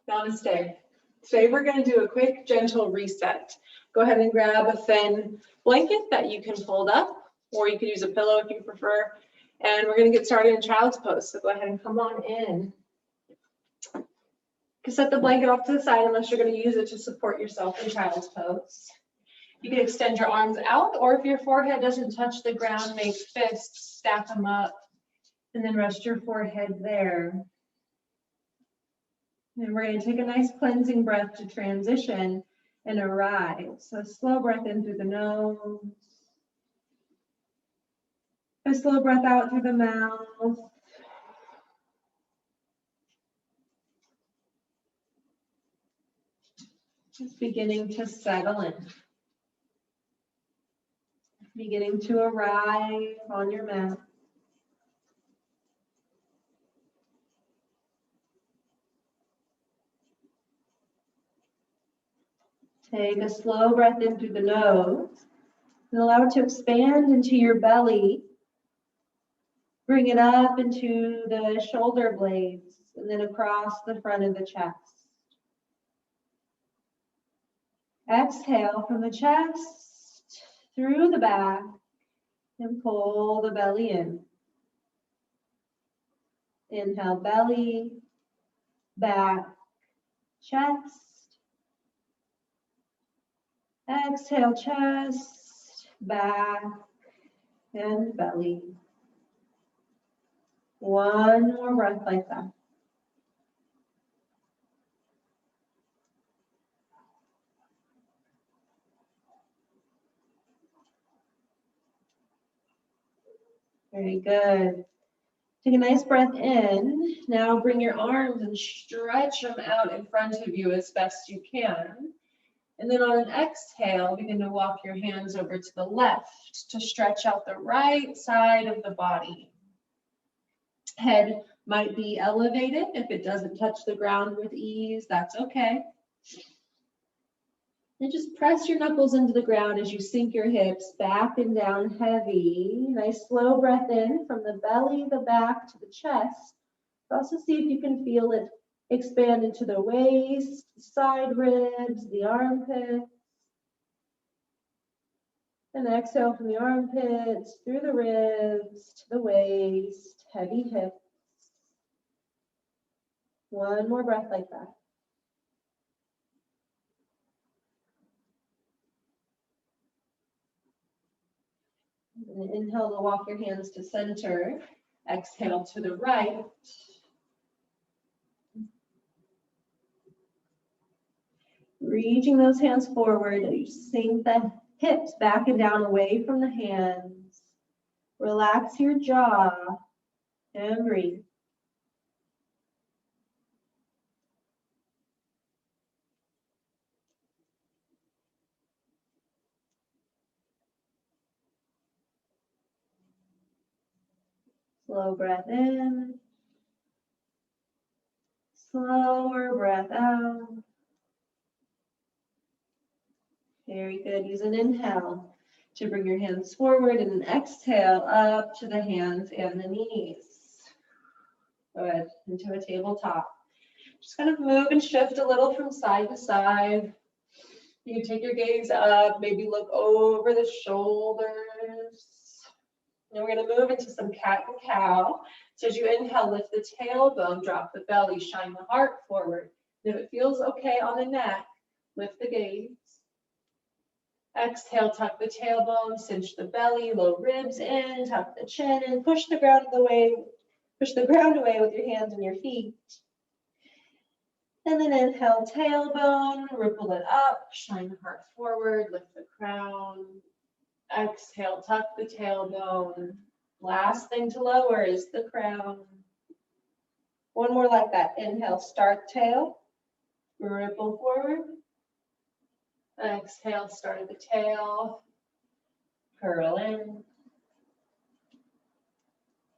Namaste. Today we're going to do a quick, gentle reset. Go ahead and grab a thin blanket that you can fold up, or you could use a pillow if you prefer. And we're going to get started in child's pose. So go ahead and come on in. You can set the blanket off to the side unless you're going to use it to support yourself in child's pose. You can extend your arms out, or if your forehead doesn't touch the ground, make fists, stack them up, and then rest your forehead there. And we're going to take a nice cleansing breath to transition and arise. So slow breath in through the nose. A slow breath out through the mouth. Just beginning to settle in. Beginning to arrive on your mat. Take a slow breath in through the nose and allow it to expand into your belly. Bring it up into the shoulder blades and then across the front of the chest. Exhale from the chest through the back and pull the belly in. Inhale, belly, back, chest. Exhale, chest, back, and belly. One more breath like that. Very good. Take a nice breath in. Now bring your arms and stretch them out in front of you as best you can. And then on an exhale, begin to walk your hands over to the left to stretch out the right side of the body. Head might be elevated. If it doesn't touch the ground with ease, that's okay. And just press your knuckles into the ground as you sink your hips back and down heavy. Nice slow breath in from the belly, the back to the chest. Also see if you can feel it expand into the waist, side ribs, the armpits. And exhale from the armpits, through the ribs, to the waist, heavy hips. One more breath like that. And inhale to walk your hands to center. Exhale to the right. Reaching those hands forward, you sink the hips back and down away from the hands. Relax your jaw and breathe. Slow breath in. Slower breath out. Very good. Use an inhale to bring your hands forward and an exhale up to the hands and the knees. Good. Into a tabletop. Just kind of move and shift a little from side to side. You can take your gaze up, maybe look over the shoulders. And we're going to move into some cat and cow. So as you inhale, lift the tailbone, drop the belly, shine the heart forward. And if it feels okay on the neck, lift the gaze. Exhale, tuck the tailbone, cinch the belly, low ribs in, tuck the chin in, push the ground away with your hands and your feet. And then inhale, tailbone, ripple it up, shine the heart forward, lift the crown. Exhale, tuck the tailbone. Last thing to lower is the crown. One more like that. Inhale, start tail, ripple forward. Exhale, start at the tail, curl in.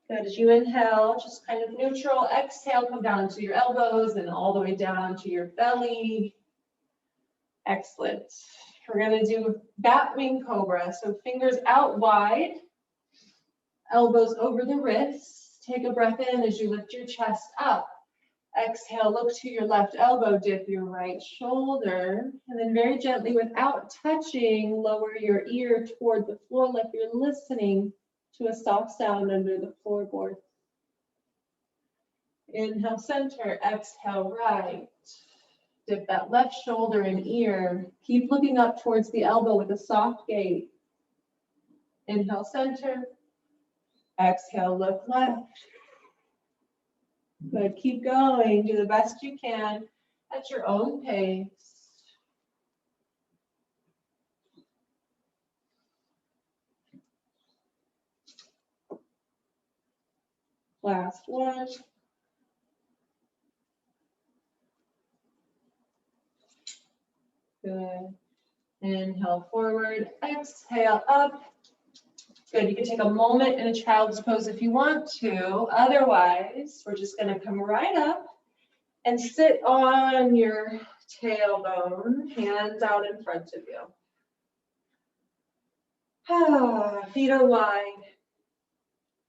Good. As you inhale, just kind of neutral. Exhale, come down to your elbows and all the way down to your belly. Excellent. We're going to do Batwing Cobra. So fingers out wide, elbows over the wrists. Take a breath in as you lift your chest up. Exhale, look to your left elbow, dip your right shoulder, and then very gently, without touching, lower your ear toward the floor like you're listening to a soft sound under the floorboard. Inhale, center, exhale, right. Dip that left shoulder and ear. Keep looking up towards the elbow with a soft gaze. Inhale, center. Exhale, look left. Good, keep going. Do the best you can at your own pace. Last one. Good. Inhale forward, exhale up. Good, you can take a moment in a child's pose if you want to. Otherwise, we're just gonna come right up and sit on your tailbone, hands out in front of you. Feet are wide.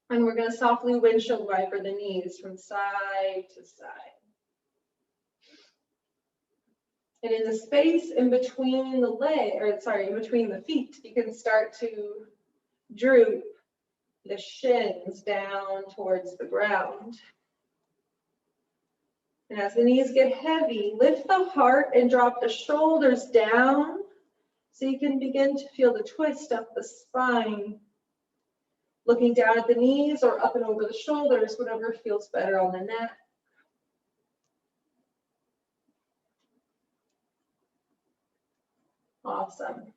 And we're gonna softly windshield wiper the knees from side to side. And in the space in between in between the feet, you can start to droop the shins down towards the ground. And as the knees get heavy, lift the heart and drop the shoulders down so you can begin to feel the twist up the spine. Looking down at the knees or up and over the shoulders, whatever feels better on the neck. Awesome.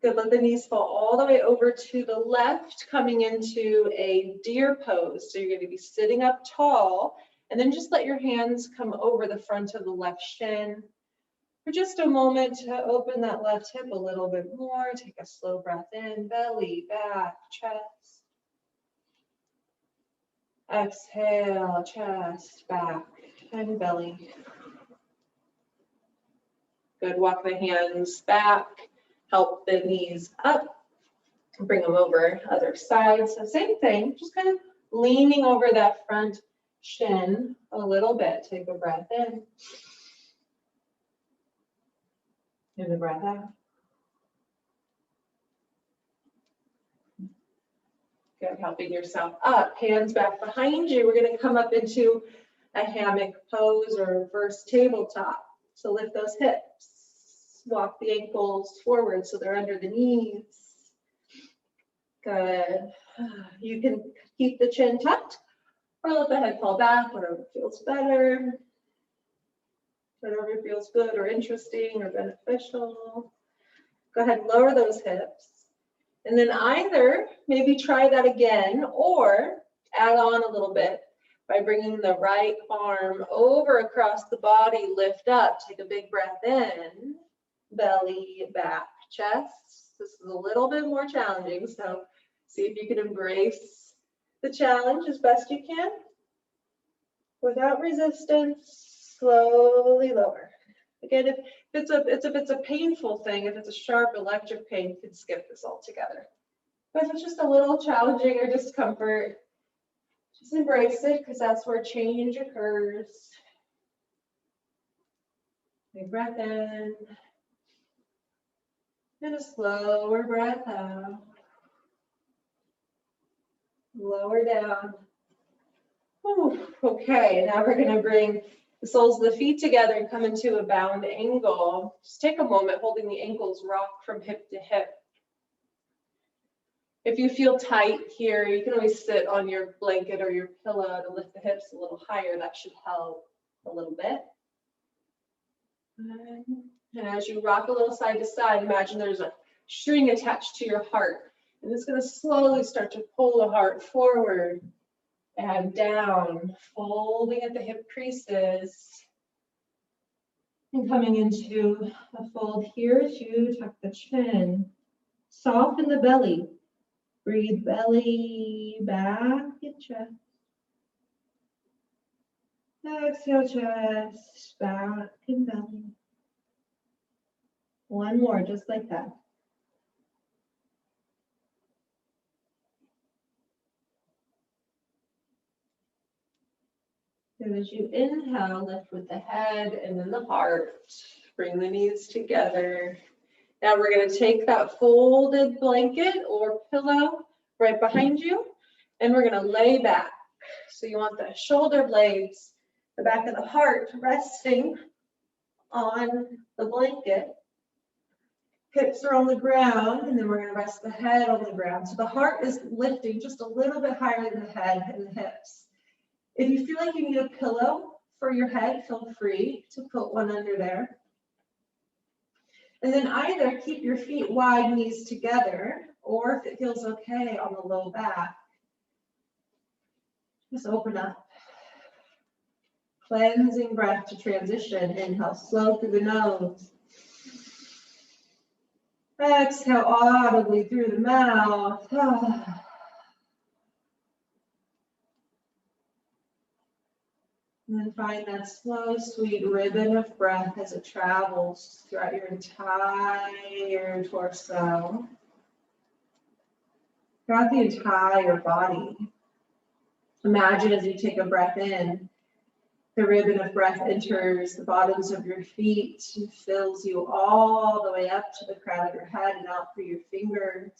Good, let the knees fall all the way over to the left, coming into a deer pose. So you're going to be sitting up tall, and then just let your hands come over the front of the left shin. For just a moment to open that left hip a little bit more. Take a slow breath in, belly, back, chest. Exhale, chest, back, and belly. Good, walk the hands back, help the knees up, bring them over other side. So same thing, just kind of leaning over that front shin a little bit. Take a breath in. And a breath out. Good, helping yourself up, hands back behind you. We're going to come up into a hammock pose or reverse tabletop. So lift those hips, walk the ankles forward so they're under the knees. Good. You can keep the chin tucked or let the head fall back, whatever feels better. Whatever feels good or interesting or beneficial. Go ahead and lower those hips. And then either maybe try that again or add on a little bit by bringing the right arm over across the body, lift up, take a big breath in, belly, back, chest. This is a little bit more challenging, so see if you can embrace the challenge as best you can. Without resistance, slowly lower. Again, if it's a painful thing, if it's a sharp electric pain, you can skip this altogether. But if it's just a little challenging or discomfort, just embrace it because that's where change occurs. Big breath in. And a slower breath out. Lower down. Whew. Okay, now we're going to bring the soles of the feet together and come into a bound angle. Just take a moment holding the ankles, rock from hip to hip. If you feel tight here, you can always sit on your blanket or your pillow to lift the hips a little higher. That should help a little bit. And as you rock a little side to side, imagine there's a string attached to your heart. And it's going to slowly start to pull the heart forward and down, folding at the hip creases. And coming into a fold here as you tuck the chin. Soften the belly. Breathe belly back and chest. Exhale, chest, back and belly. One more, just like that. And as you inhale, lift with the head and then the heart. Bring the knees together. Now we're going to take that folded blanket or pillow right behind you, and we're going to lay back. So you want the shoulder blades, the back of the heart resting on the blanket. Hips are on the ground, and then we're going to rest the head on the ground. So the heart is lifting just a little bit higher than the head and the hips. If you feel like you need a pillow for your head, feel free to put one under there. And then either keep your feet wide, knees together, or if it feels okay on the low back, just open up. Cleansing breath to transition. Inhale, slow through the nose. Exhale audibly through the mouth. And then find that slow, sweet ribbon of breath as it travels throughout your entire torso, throughout the entire body. Imagine as you take a breath in, the ribbon of breath enters the bottoms of your feet and fills you all the way up to the crown of your head and out through your fingers.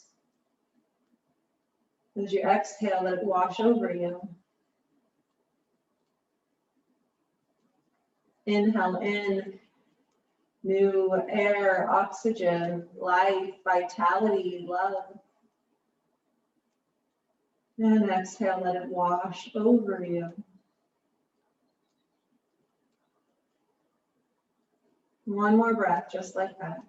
As you exhale, let it wash over you. Inhale in new air, oxygen, life, vitality, love. And exhale, let it wash over you. One more breath, just like that.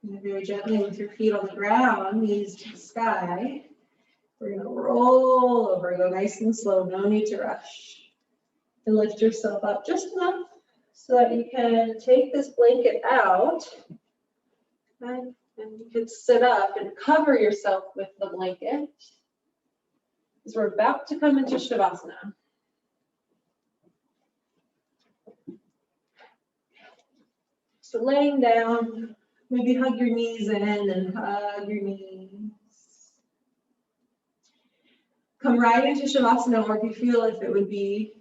And very gently with your feet on the ground, knees to the sky. We're going to roll over, go nice and slow, no need to rush. And lift yourself up just enough so that you can take this blanket out. Okay? And you can sit up and cover yourself with the blanket. Because we're about to come into Shavasana. So laying down, maybe hug your knees in and hug your knees. Come right into Shavasana, or if you feel if it would be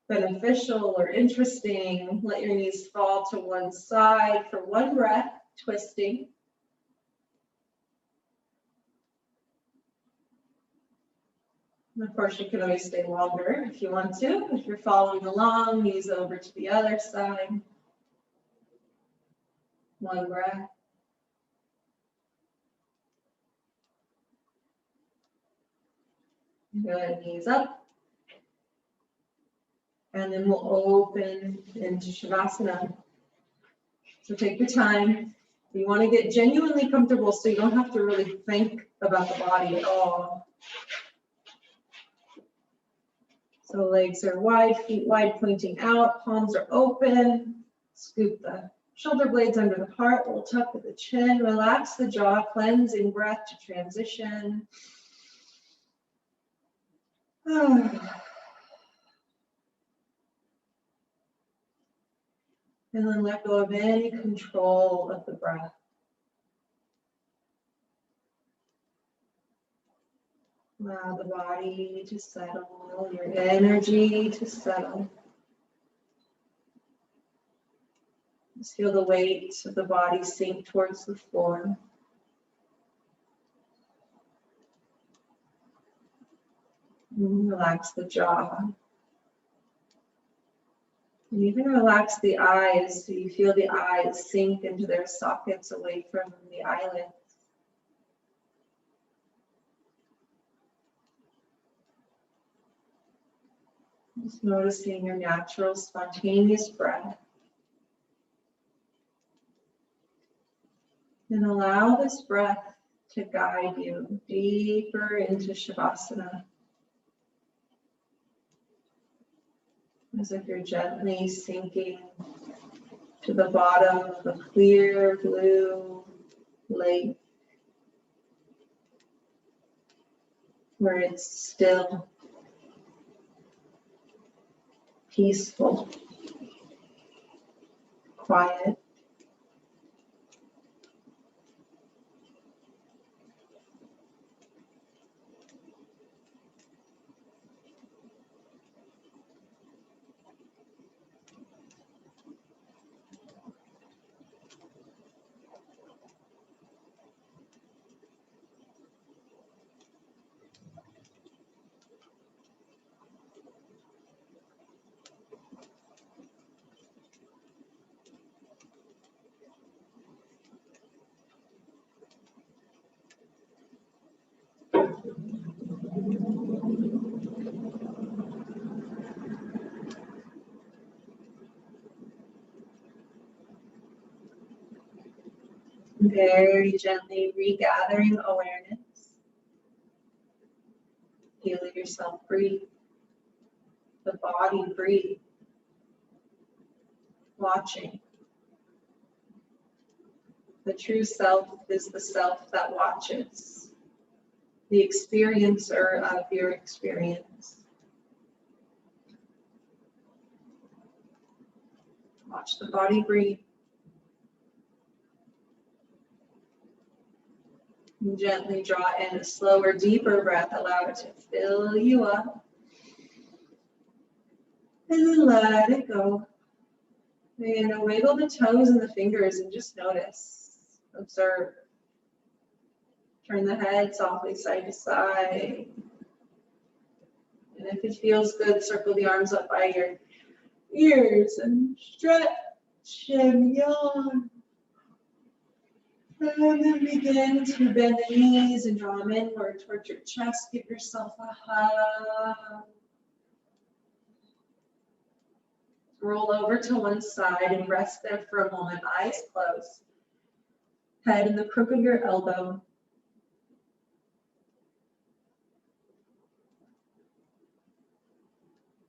beneficial or interesting, let your knees fall to one side for one breath, twisting. And of course, you can always stay longer if you want to. If you're following along, knees over to the other side. One breath. Good, knees up. And then we'll open into Shavasana. So take your time. You want to get genuinely comfortable so you don't have to really think about the body at all. So legs are wide, feet wide, pointing out, palms are open. Scoop the shoulder blades under the heart, we'll tuck with the chin, relax the jaw, cleansing breath to transition. And then let go of any control of the breath. Allow the body to settle, your energy to settle. Just feel the weight of the body sink towards the floor. And relax the jaw. And even relax the eyes so you feel the eyes sink into their sockets away from the eyelids. Just noticing your natural, spontaneous breath. And allow this breath to guide you deeper into Shavasana. As if you're gently sinking to the bottom of a clear blue lake where it's still, peaceful. quiet. Very gently regathering awareness. Feel yourself breathe. The body breathe. Watching. The true self is the self that watches. The experiencer of your experience. Watch the body breathe. And gently draw in a slower, deeper breath. Allow it to fill you up. And then let it go. And wiggle the toes and the fingers and just notice. Observe. Turn the head softly side to side. And if it feels good, circle the arms up by your ears and stretch and yawn. And then begin to bend the knees and draw them inward towards your chest. Give yourself a hug. Roll over to one side and rest there for a moment. Eyes closed. Head in the crook of your elbow.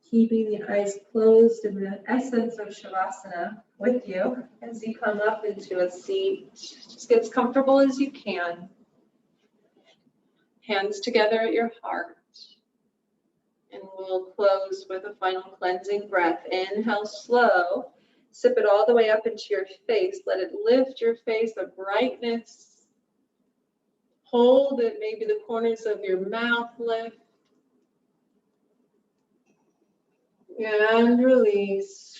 Keeping the eyes closed in the essence of Shavasana with you as you come up into a seat. Just get as comfortable as you can. Hands together at your heart. And we'll close with a final cleansing breath. Inhale slow. Sip it all the way up into your face. Let it lift your face, a brightness. Hold it, maybe the corners of your mouth lift. And release.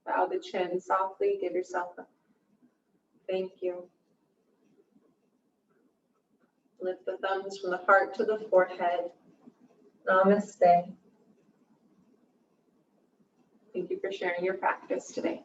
Bow the chin softly. Give yourself a thank you. Lift the thumbs from the heart to the forehead. Namaste. Thank you for sharing your practice today.